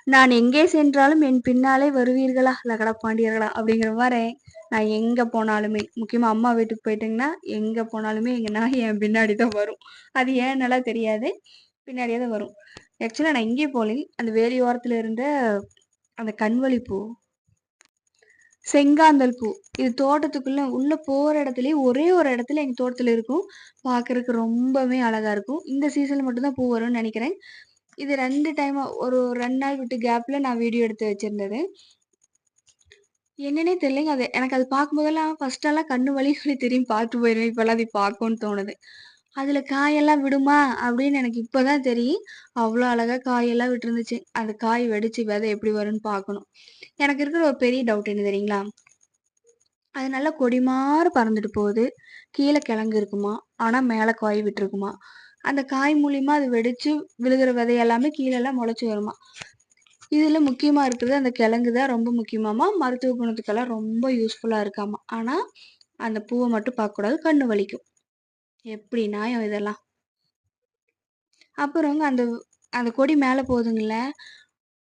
நான் எங்கே சென்றாலும் என் பின்னாலே வருவீர்களா லகடா பாண்டியர்களா அப்படிங்கிற மாதிரி. நான் எங்க போனாலுமே, முக்கியமா அம்மா வீட்டுக்கு போயிட்டீங்கன்னா எங்க போனாலுமே எங்க நாய் என் பின்னாடி தான் வரும். அது ஏன்னெல்லா தெரியாது, பின்னாடியே தான் வரும். ஆக்சுவலா நான் எங்கேயும் போகலை, அந்த வேலி ஓரத்துல இருந்த அந்த கண்வழி பூ, செங்காந்தல் பூ, இது தோட்டத்துக்குள்ள உள்ள போற இடத்துலயே ஒரே ஒரு இடத்துல எங்க தோட்டத்துல இருக்கும். பார்க்கறதுக்கு ரொம்பவே அழகா இருக்கும். இந்த சீசன்ல மட்டும்தான் பூ வரும்னு நினைக்கிறேன். இது 2 டைமா ஒரு 2 நாள் விட்டு கேப்ல நான் வீடியோ எடுத்து வச்சிருந்தது. என்னன்னே தெரியலங்க. அது எனக்கு அது பார்க்கும்போதெல்லாம் ஃபர்ஸ்ட்டெல்லாம் கண்ணு வலி வலி திரும்பி பார்த்து போயிருவேன். இப்பலாம் அது பார்க்கணும்னு தோணுது. அதுல காயெல்லாம் விடுமா அப்படின்னு எனக்கு இப்பதான் தெரியும். அவ்வளோ அழகா காயெல்லாம் விட்டுருந்துச்சு. அந்த காய் வெடிச்சு விதை எப்படி வரும்னு பார்க்கணும். எனக்கு இருக்கிற ஒரு பெரிய டவுட் என்ன தெரியுங்களா? அது நல்லா கொடி மாரி பறந்துட்டு போகுது. கீழ கிழங்கு இருக்குமா, ஆனா மேல காய் விட்டுருக்குமா. அந்த காய் மூலியமா அது வெடிச்சு விழுகிற விதை எல்லாமே கீழலாம் முளைச்சு வருமா. இதுல முக்கியமா இருக்கிறது அந்த கிழங்கு தான் ரொம்ப முக்கியமாமா. மருத்துவ குணத்துக்கெல்லாம் ரொம்ப யூஸ்ஃபுல்லா இருக்காமா. ஆனா அந்த பூவ மட்டும் பார்க்கக்கூடாது. கண்ணு வலிக்கும். எப்படி நியாயம் இதெல்லாம்? அப்புறங்க அந்த அந்த கொடி மேல போகுதுங்கல்ல,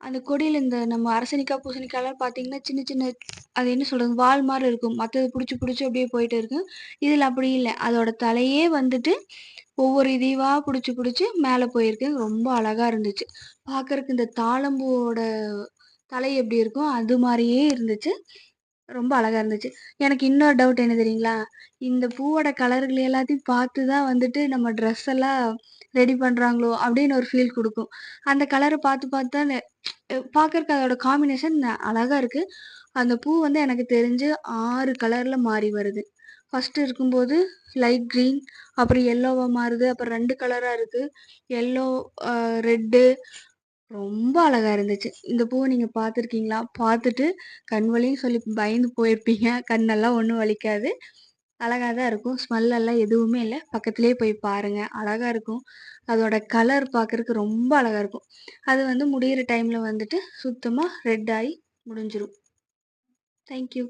அந்த கொடியில இந்த நம்ம அரசணிக்காய், பூசணிக்காய்லாம் பார்த்தீங்கன்னா, சின்ன சின்ன அது என்ன சொல்றது? வால் மாரி இருக்கும். மத்தது புடிச்சு புடிச்சு அப்படியே போயிட்டே இருக்கும். இதுல அப்படி இல்ல. அதோட தலையே வந்துட்டு ஒவ்வொரு இதுவா புடிச்சு புடிச்சு மேல போயிருக்கு. ரொம்ப அழகா இருந்துச்சு. பார்க்கறக்கு இந்த தாழம்பூவோட தலை எப்படி இருக்கும்? அது மாரியே இருந்துச்சு. ரொம்ப அழகா இருந்துச்சு. எனக்கு இன்னொரு டவுட் என்ன தெரியுங்களா? இந்த பூவோட கலர்கள் எல்லாத்தையும் பார்த்து தான் வந்துட்டு நம்ம ட்ரெஸ் எல்லாம் ரெடி பண்றாங்களோ! அப்படின்னு ஒரு ஃபீல் குடுக்கும். அந்த கலர பார்த்து பார்த்து தான் பார்க்கறக்கு அதோட காம்பினேஷன் அழகா இருக்கு. அந்த பூ வந்து எனக்கு தெரிஞ்சு 6 கலர்ல மாறி வருது. ஃபர்ஸ்ட்டு இருக்கும்போது லைட் கிரீன், அப்புறம் எல்லோவா மாறுது. அப்புறம் 2 கலரா இருக்கு. எல்லோ, அ ரெட்டு, ரொம்ப அழகா இருந்துச்சு. இந்த பூவ நீங்க பார்த்துருக்கீங்களா? பார்த்துட்டு கண் வலின்னு சொல்லி பயந்து போயிருப்பீங்க. கண்ணெல்லாம் ஒண்ணும் வலிக்காது. அழகா தான் இருக்கும். ஸ்மெல் எல்லாம் எதுவுமே இல்ல. பக்கத்திலேயே போய் பாருங்க. அழகா இருக்கும். அதோட கலர் பார்க்கறக்கு ரொம்ப அழகா இருக்கும். அது வந்து முடியிற டைம்ல வந்துட்டு சுத்தமா ரெட் ஆயி முடிஞ்சிரும். Thank you.